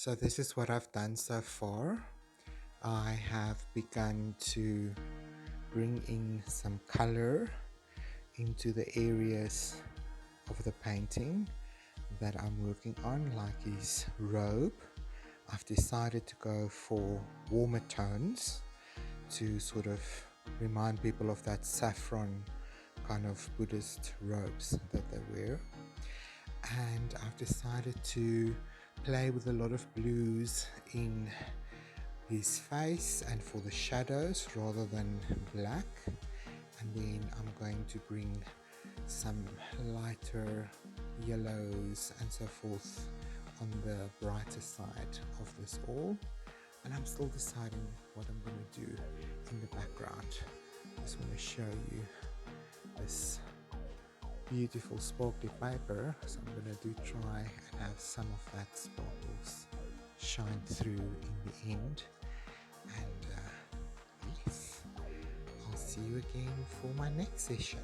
So this is what I've done so far. I have begun to bring in some color into the areas of the painting that I'm working on, like his robe. I've decided to go for warmer tones to sort of remind people of that saffron kind of Buddhist robes that they wear. And I've decided to play with a lot of blues in his face and for the shadows rather than black. And then I'm going to bring some lighter yellows and so forth on the brighter side of this all. And I'm still deciding what I'm going to do in the background. Just want to show you this beautiful sparkly paper, so I'm going to try and have some of that sparkles shine through in the end. And yes, I'll see you again for my next session.